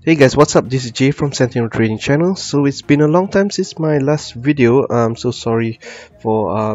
Hey guys, what's up? This is Jay from Sentinel Trading Channel. So it's been a long time since my last video. I'm so sorry for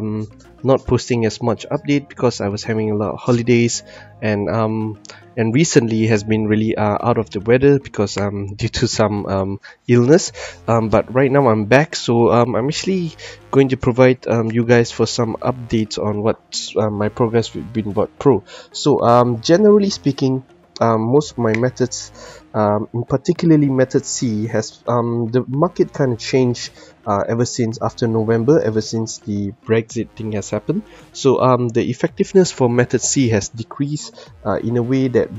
not posting as much update because I was having a lot of holidays and recently has been really out of the weather because due to some illness. But right now I'm back, so I'm actually going to provide you guys for some updates on what's my progress with Binbot Pro. So generally speaking, most of my methods, in particularly method C, has the market kind of changed ever since after November, ever since the Brexit thing has happened. So the effectiveness for method C has decreased in a way that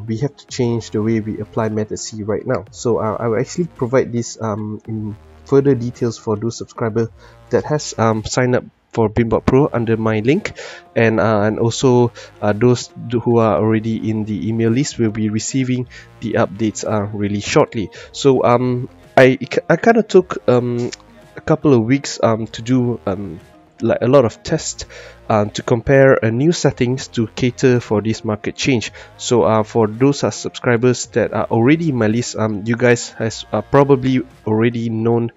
we have to change the way we apply method C right now. So I will actually provide this in further details for those subscribers that has signed up for Binbot Pro under my link, and also those who are already in the email list will be receiving the updates really shortly. So I kind of took a couple of weeks to do like a lot of tests to compare new settings to cater for this market change. So for those subscribers that are already in my list, you guys has probably already know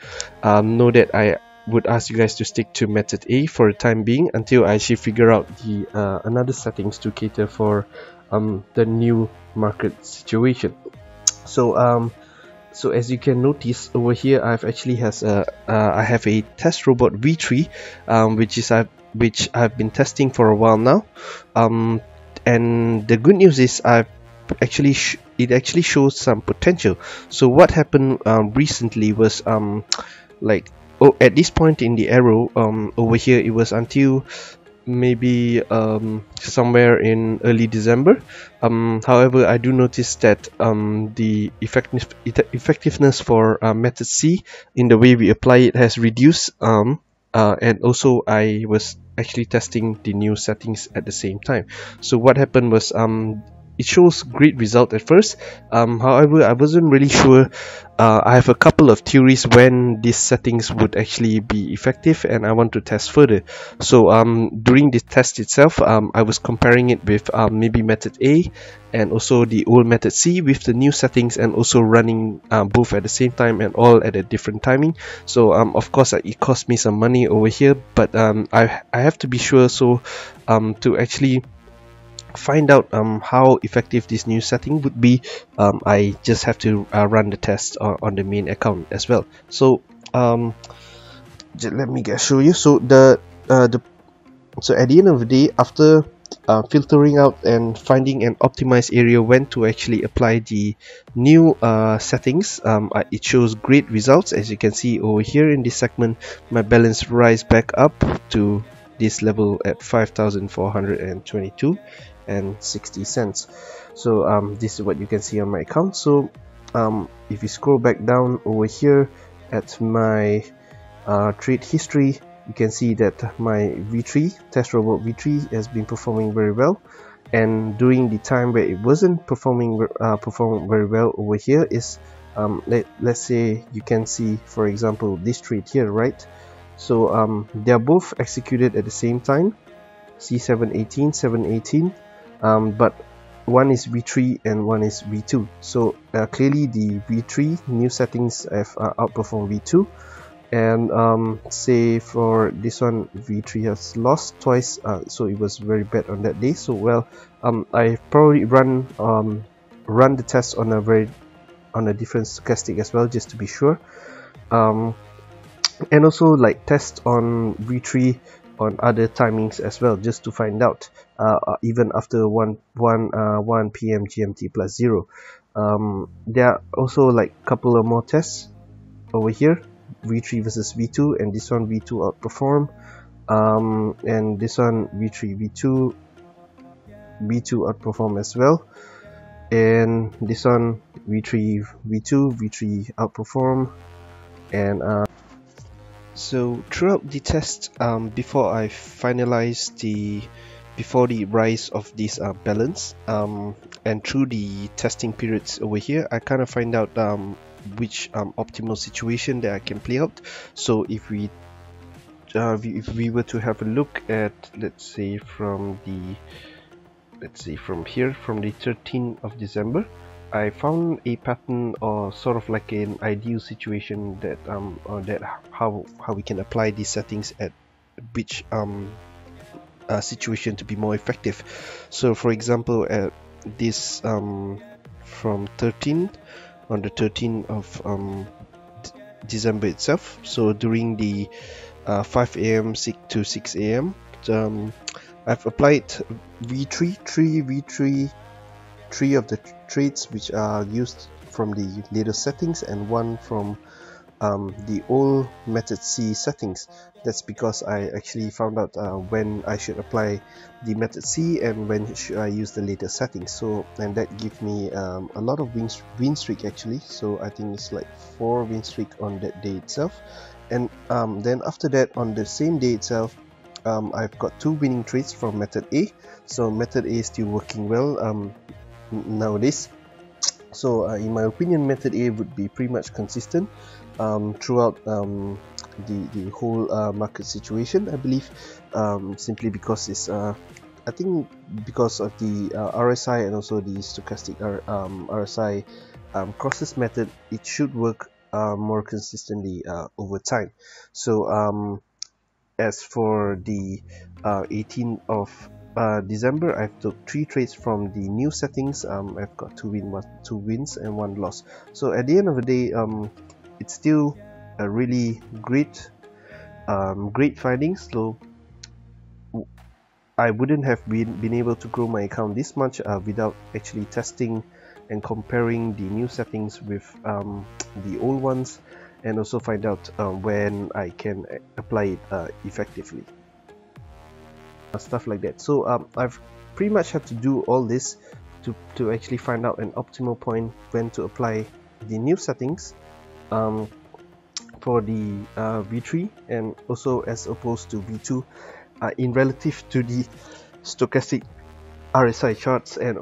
that I would ask you guys to stick to method A for the time being until I actually figure out the another settings to cater for the new market situation. So so as you can notice over here, I've actually I have a test robot V3, which I've been testing for a while now, and the good news is it actually shows some potential. So what happened recently was at this point in the arrow over here, it was until maybe somewhere in early December. However, I do notice that the effectiveness for method C in the way we apply it has reduced, and also I was actually testing the new settings at the same time. So what happened was it shows great result at first. However, I wasn't really sure. I have a couple of theories when these settings would actually be effective, and I want to test further. So during this test itself, I was comparing it with maybe method A and also the old method C with the new settings, and also running both at the same time and all at a different timing. So of course it cost me some money over here, but I have to be sure. So to actually find out how effective this new setting would be, I just have to run the test on the main account as well. So let me show you. So so at the end of the day, after filtering out and finding an optimized area when to actually apply the new settings, it shows great results. As you can see over here in this segment, my balance rise back up to this level at 5,422 and 60 cents. So this is what you can see on my account. So if you scroll back down over here at my trade history, you can see that my V3 test robot V3 has been performing very well, and during the time where it wasn't performing very well over here is let's say you can see, for example, this trade here, right? So they are both executed at the same time, C718, 718, but one is V3 and one is V2. So clearly the V3 new settings have outperformed V2, and say for this one, V3 has lost twice, so it was very bad on that day. So well, I probably run the test on a different stochastic as well, just to be sure, and also like test on V3 on other timings as well, just to find out, even after 1 p.m. GMT plus 0. There are also like a couple of more tests over here, V3 versus V2, and this one V2 outperform, and this one V3 V2 outperform as well, and this one V3 outperform. And so throughout the test, before I finalize before the rise of this balance, and through the testing periods over here, I kind of find out which optimal situation that I can play out. So if we were to have a look at, let's say from here, from the 13th of December, I found a pattern, or sort of like an ideal situation that or that how we can apply these settings at which situation to be more effective. So for example, at this from 13 on the 13th of December itself, so during the 5 a.m. to 6 a.m. I've applied three of the trades which are used from the latest settings, and one from the old method C settings. That's because I actually found out when I should apply the method C and when should I use the latest settings. So, and that gives me a lot of win streak actually. So I think it's like 4 win streak on that day itself. And then after that, on the same day itself, I've got 2 winning trades from method A. So method A is still working well nowadays. So in my opinion, method A would be pretty much consistent throughout the whole market situation, I believe, simply because it's I think because of the RSI and also the stochastic RSI crosses method, it should work more consistently over time. So as for the 18th of December, I've took 3 trades from the new settings. I've got 2 wins and 1 loss. So at the end of the day, it's still a really great findings. So I wouldn't have been able to grow my account this much without actually testing and comparing the new settings with the old ones, and also find out when I can apply it effectively, stuff like that. So I've pretty much had to do all this to actually find out an optimal point when to apply the new settings for the V3, and also as opposed to V2 in relative to the stochastic RSI charts and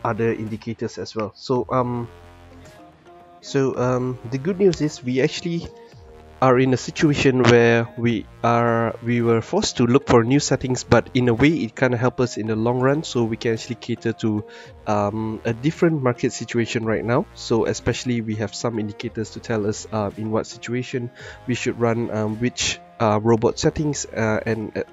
other indicators as well. So the good news is we actually are in a situation where we were forced to look for new settings, but in a way it kind of helps us in the long run, so we can actually cater to a different market situation right now. So especially we have some indicators to tell us in what situation we should run which robot settings and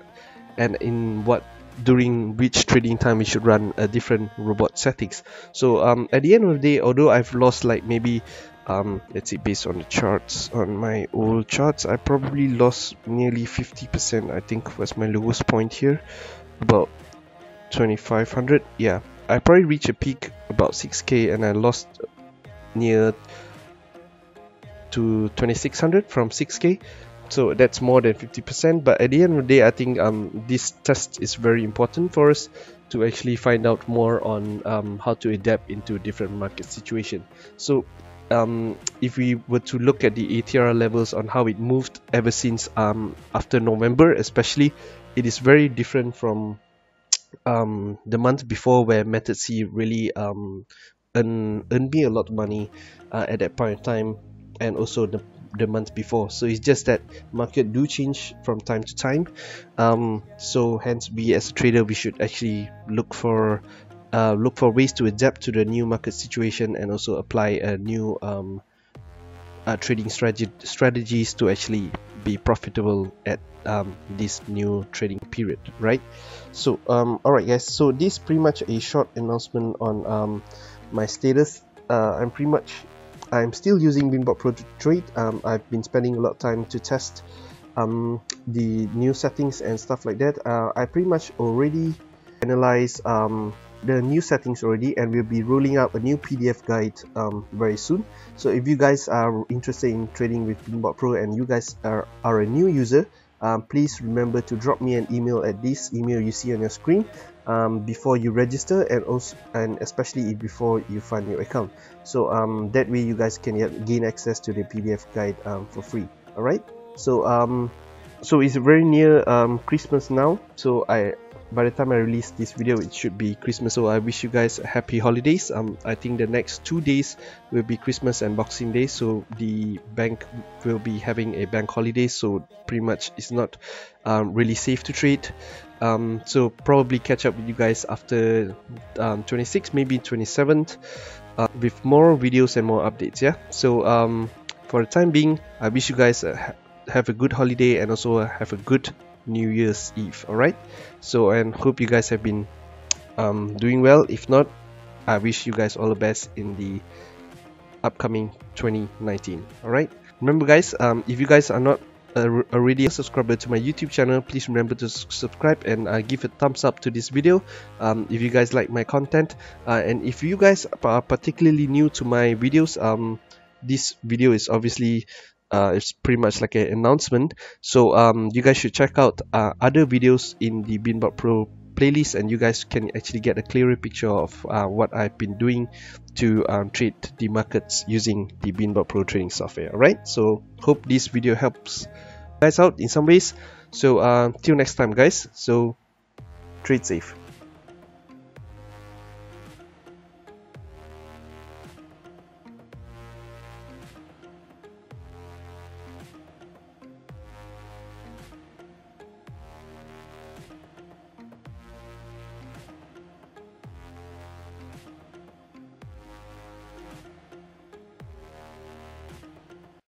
in what during which trading time we should run a different robot settings. So at the end of the day, although I've lost like maybe let's see, based on the charts, on my old charts, I probably lost nearly 50%. I think was my lowest point here, about 2500. Yeah, I probably reached a peak about 6k and I lost near to 2600 from 6k. So that's more than 50%. But at the end of the day, I think this test is very important for us to actually find out more on how to adapt into different market situation. So if we were to look at the ATR levels on how it moved ever since after November especially, it is very different from the month before, where method C really earned me a lot of money at that point in time, and also the month before. So it's just that market do change from time to time, so hence we as a trader, we should actually look for ways to adapt to the new market situation, and also apply a new trading strategies to actually be profitable at this new trading period, right? So alright guys, so this is pretty much a short announcement on my status. I'm still using Binbot Pro to trade. I've been spending a lot of time to test the new settings and stuff like that. I pretty much already analyzed the new settings already, and we'll be rolling out a new PDF guide very soon. So if you guys are interested in trading with Binbot Pro and you guys are a new user, please remember to drop me an email at this email you see on your screen before you register, and especially before you fund your account. So that way you guys can gain access to the PDF guide for free. Alright, so it's very near Christmas now, so by the time I release this video, it should be Christmas. So I wish you guys happy holidays. I think the next 2 days will be Christmas and Boxing Day, so the bank will be having a bank holiday, so pretty much it's not really safe to trade. So probably catch up with you guys after 26th, maybe 27th. with more videos and more updates. Yeah, so for the time being, I wish you guys have a good holiday and also have a good New Year's Eve. Alright, so and hope you guys have been doing well. If not, I wish you guys all the best in the upcoming 2019. Alright, remember guys, if you guys are not already a subscriber to my YouTube channel, please remember to subscribe and give a thumbs up to this video if you guys like my content, and if you guys are particularly new to my videos, this video is obviously it's pretty much like an announcement, so you guys should check out other videos in the Binbot Pro playlist, and you guys can actually get a clearer picture of what I've been doing to trade the markets using the Binbot Pro trading software. Alright, so hope this video helps you guys out in some ways. So till next time guys, so trade safe.